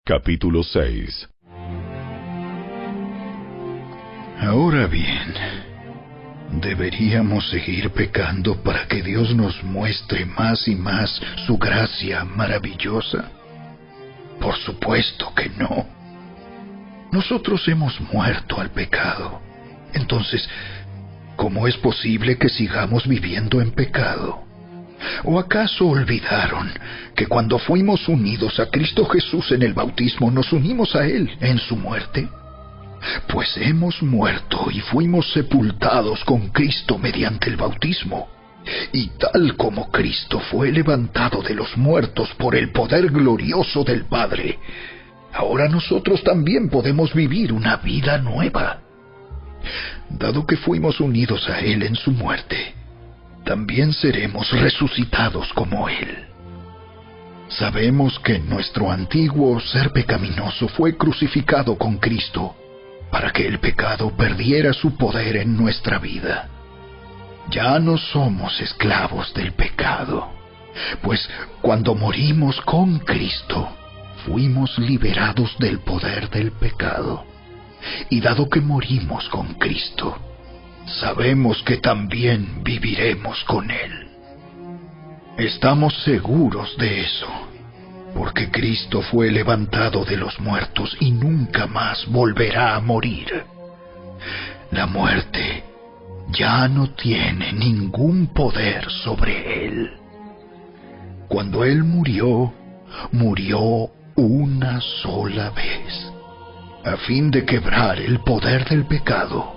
Capítulo 6. Ahora bien, ¿deberíamos seguir pecando para que Dios nos muestre más y más su gracia maravillosa? Por supuesto que no. Nosotros hemos muerto al pecado. Entonces, ¿cómo es posible que sigamos viviendo en pecado? ¿O acaso olvidaron que cuando fuimos unidos a Cristo Jesús en el bautismo, nos unimos a Él en su muerte? Pues hemos muerto y fuimos sepultados con Cristo mediante el bautismo. Y tal como Cristo fue levantado de los muertos por el poder glorioso del Padre, ahora nosotros también podemos vivir una vida nueva. Dado que fuimos unidos a Él en su muerte, también seremos resucitados como Él. Sabemos que nuestro antiguo ser pecaminoso fue crucificado con Cristo para que el pecado perdiera su poder en nuestra vida. Ya no somos esclavos del pecado, pues cuando morimos con Cristo, fuimos liberados del poder del pecado. Y dado que morimos con Cristo, sabemos que también viviremos con Él. Estamos seguros de eso, porque Cristo fue levantado de los muertos y nunca más volverá a morir. La muerte ya no tiene ningún poder sobre Él. Cuando Él murió, murió una sola vez, a fin de quebrar el poder del pecado.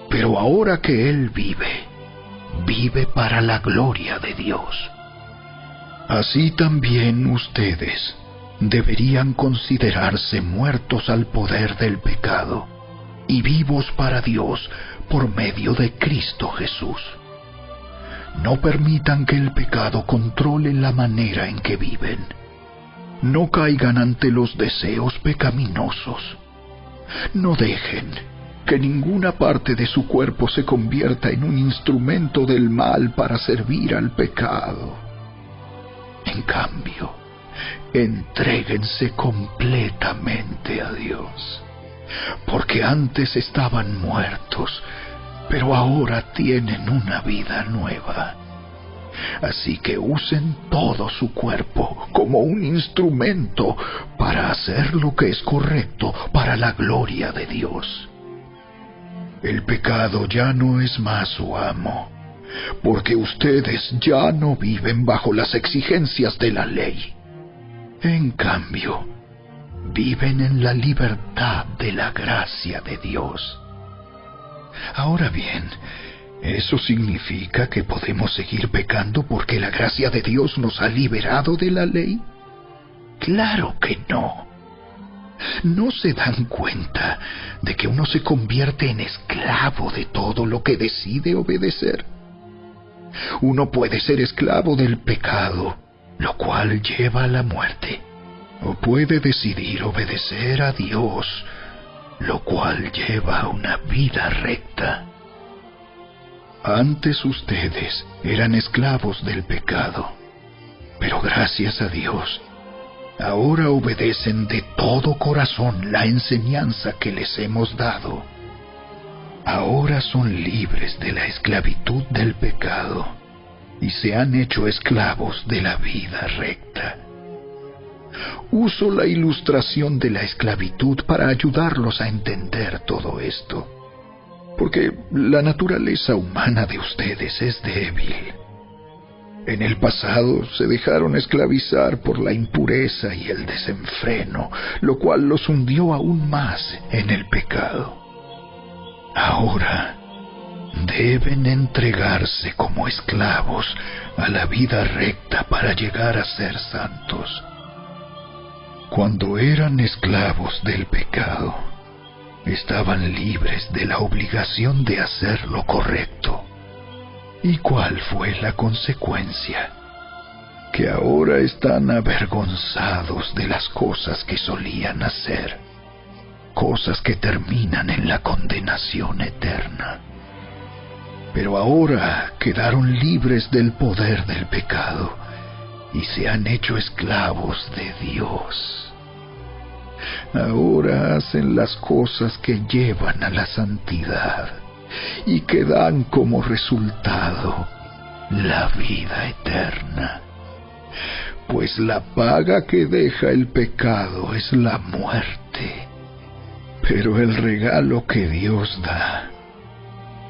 Pero ahora que Él vive para la gloria de Dios. Así también ustedes deberían considerarse muertos al poder del pecado y vivos para Dios por medio de Cristo Jesús. No permitan que el pecado controle la manera en que viven. No caigan ante los deseos pecaminosos. No dejen que ninguna parte de su cuerpo se convierta en un instrumento del mal para servir al pecado. En cambio, entréguense completamente a Dios, porque antes estaban muertos, pero ahora tienen una vida nueva. Así que usen todo su cuerpo como un instrumento para hacer lo que es correcto para la gloria de Dios. El pecado ya no es más su amo, porque ustedes ya no viven bajo las exigencias de la ley. En cambio, viven en la libertad de la gracia de Dios. Ahora bien, ¿eso significa que podemos seguir pecando porque la gracia de Dios nos ha liberado de la ley? ¡Claro que no! ¿No se dan cuenta de que uno se convierte en esclavo de todo lo que decide obedecer? Uno puede ser esclavo del pecado, lo cual lleva a la muerte, o puede decidir obedecer a Dios, lo cual lleva a una vida recta. Antes ustedes eran esclavos del pecado, pero gracias a Dios, ahora obedecen de todo corazón la enseñanza que les hemos dado. Ahora son libres de la esclavitud del pecado y se han hecho esclavos de la vida recta. Uso la ilustración de la esclavitud para ayudarlos a entender todo esto, porque la naturaleza humana de ustedes es débil. En el pasado se dejaron esclavizar por la impureza y el desenfreno, lo cual los hundió aún más en el pecado. Ahora deben entregarse como esclavos a la vida recta para llegar a ser santos. Cuando eran esclavos del pecado, estaban libres de la obligación de hacer lo correcto. ¿Y cuál fue la consecuencia? Que ahora están avergonzados de las cosas que solían hacer, cosas que terminan en la condenación eterna. Pero ahora quedaron libres del poder del pecado y se han hecho esclavos de Dios. ahora hacen las cosas que llevan a la santidad y que dan como resultado la vida eterna. Pues la paga que deja el pecado es la muerte, pero el regalo que Dios da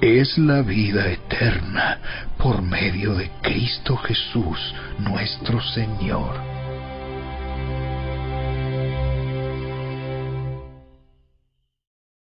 es la vida eterna por medio de Cristo Jesús, nuestro Señor.